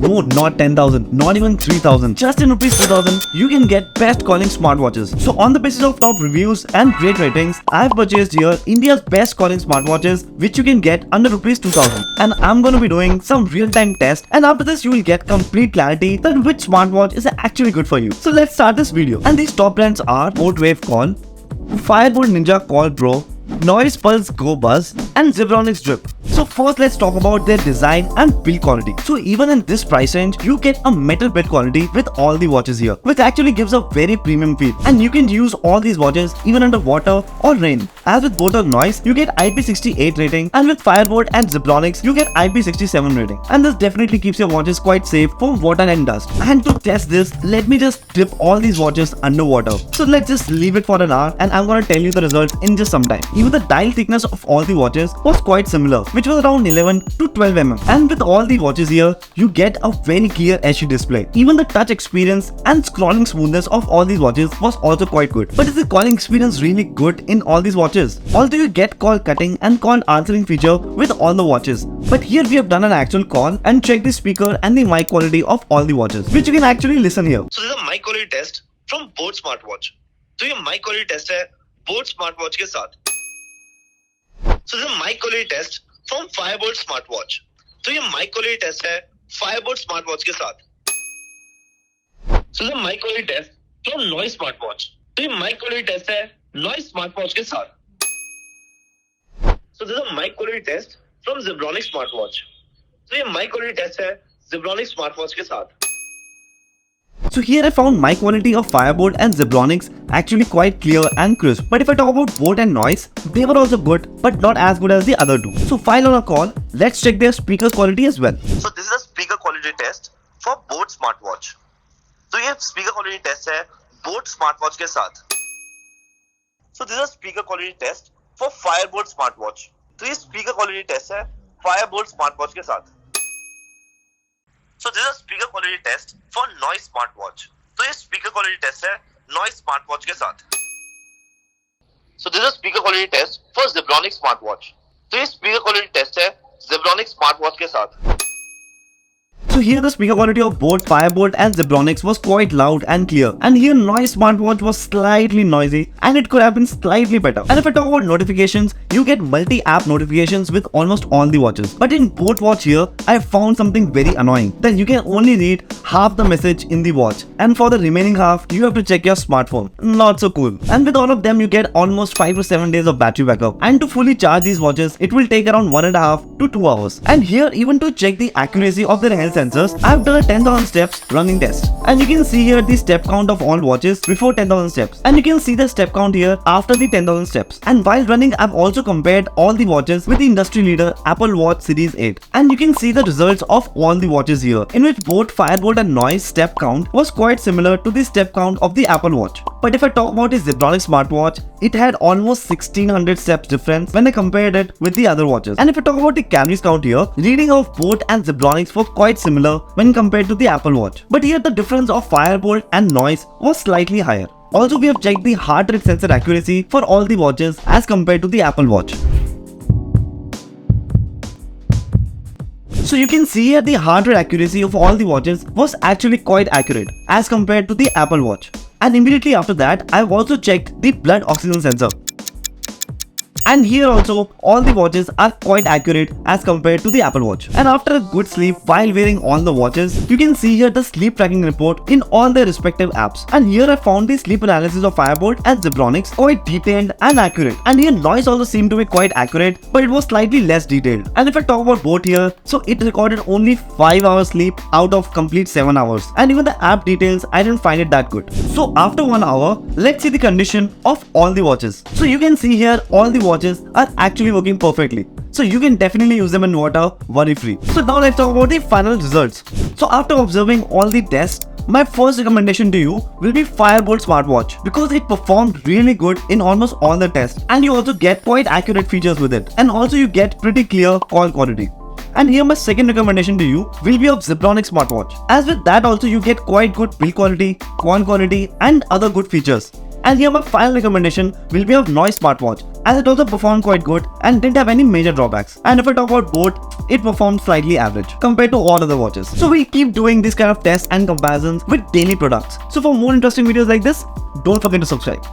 No, not 10,000, not even 3,000. Just in rupees 2,000, you can get best calling smartwatches. So on the basis of top reviews and great ratings, I've purchased here India's best calling smartwatches, which you can get under rupees 2,000. And I'm going to be doing some real-time test, and after this you will get complete clarity that which smartwatch is actually good for you. So let's start this video. And these top brands are Wave Call, FIREBOLTT Ninja Call Pro, NOISEPulse Go Buzz, and Zebronics Drip. So first let's talk about their design and build quality. So even in this price range, you get a metal build quality with all the watches here, which actually gives a very premium feel. And you can use all these watches even under water or rain. As with both of Noise, you get IP68 rating, and with FIREBOLTT and Zebronics, you get IP67 rating. And this definitely keeps your watches quite safe from water and dust. And to test this, let me just dip all these watches underwater. So let's just leave it for an hour, and I'm gonna tell you the results in just some time. Even the dial thickness of all the watches was quite similar, which was around 11 to 12 mm. And with all the watches here, you get a very clear HD display. Even the touch experience and scrolling smoothness of all these watches was also quite good. But is the calling experience really good in all these watches? Although you get call cutting and call answering feature with all the watches, but here we have done an actual call and checked the speaker and the mic quality of all the watches, which you can actually listen here. So this is a mic quality test from both smartwatch. तो ये mic quality test है both smartwatch के साथ. So this is a mic quality test from FIREBOLTT Smartwatch. तो ये mic quality test है FIREBOLTT Smartwatch के साथ. So this is a mic quality test from Noise Smartwatch. तो ये mic quality test है Noise Smartwatch के साथ. So this is a mic quality test from Zebronics Smartwatch. तो ये mic quality test है Zebronics Smartwatch के साथ. So here I found mic quality of FIREBOLTT and Zebronics actually quite clear and crisp. But if I talk about Bolt and Noise, they were also good, but not as good as the other two. So while on a call, let's check their speaker quality as well. So this is a speaker quality test for both smartwatch. तो ये speaker quality test है both smartwatch के साथ. So this is a speaker quality test for FIREBOLTT Smartwatch. तो ये speaker quality test है FIREBOLTT Smartwatch के साथ. So this is a speaker quality test for Noise Smartwatch. तो ये speaker quality test है Noise Smartwatch के साथ. So this is a speaker quality test for Zebronics Smartwatch. तो ये speaker quality test है Zebronics Smartwatch के साथ. So here the speaker quality of both FIREBOLTT and Zebronics was quite loud and clear, and here Noise Smartwatch was slightly noisy and it could have been slightly better. And if I talk about notifications, you get multi-app notifications with almost all the watches. But in both watch here, I found something very annoying, that you can only read half the message in the watch, and for the remaining half, you have to check your smartphone. Not so cool. And with all of them, you get almost 5 to 7 days of battery backup. And to fully charge these watches, it will take around 1.5 to 2 hours. And here, even to check the accuracy of their health sensors, I've done a 10,000 steps running test. And you can see here the step count of all watches before 10,000 steps. And you can see the step count here after the 10,000 steps. And while running, I've also compared all the watches with the industry leader Apple Watch Series 8. And you can see the results of all the watches here, in which both FIREBOLTT and Noise step count was quite similar to the step count of the Apple Watch. But if I talk about the Zebronics smartwatch, it had almost 1600 steps difference when I compared it with the other watches. And if I talk about the calories count here, reading of both and Zebronics were quite similar when compared to the Apple Watch. But here the difference of FIREBOLTT and Noise was slightly higher. Also, we have checked the heart rate sensor accuracy for all the watches as compared to the Apple Watch. So you can see here the heart rate accuracy of all the watches was actually quite accurate as compared to the Apple Watch. And immediately after that, I have also checked the blood oxygen sensor. And here also, all the watches are quite accurate as compared to the Apple Watch. And after a good sleep while wearing all the watches, you can see here the sleep tracking report in all their respective apps. And here I found the sleep analysis of FIREBOLTT and Zebronics quite detailed and accurate. And here Noise also seemed to be quite accurate, but it was slightly less detailed. And if I talk about both here, so it recorded only 5 hours sleep out of complete 7 hours. And even the app details, I didn't find it that good. So after 1 hour, let's see the condition of all the watches. So you can see here all the watches are actually working perfectly. So you can definitely use them in water worry free. So now let's talk about the final results. So after observing all the tests, my first recommendation to you will be FIREBOLTT Smartwatch, because it performed really good in almost all the tests, and you also get quite accurate features with it, and also you get pretty clear call quality. And here my second recommendation to you will be of Zebronics Smartwatch, as with that also you get quite good build quality, call quality and other good features. And here my final recommendation will be of Noise Smartwatch, as it also performed quite good and didn't have any major drawbacks. And if I talk about boAt, it performed slightly average compared to all other watches. So we keep doing this kind of tests and comparisons with daily products. So for more interesting videos like this, don't forget to subscribe.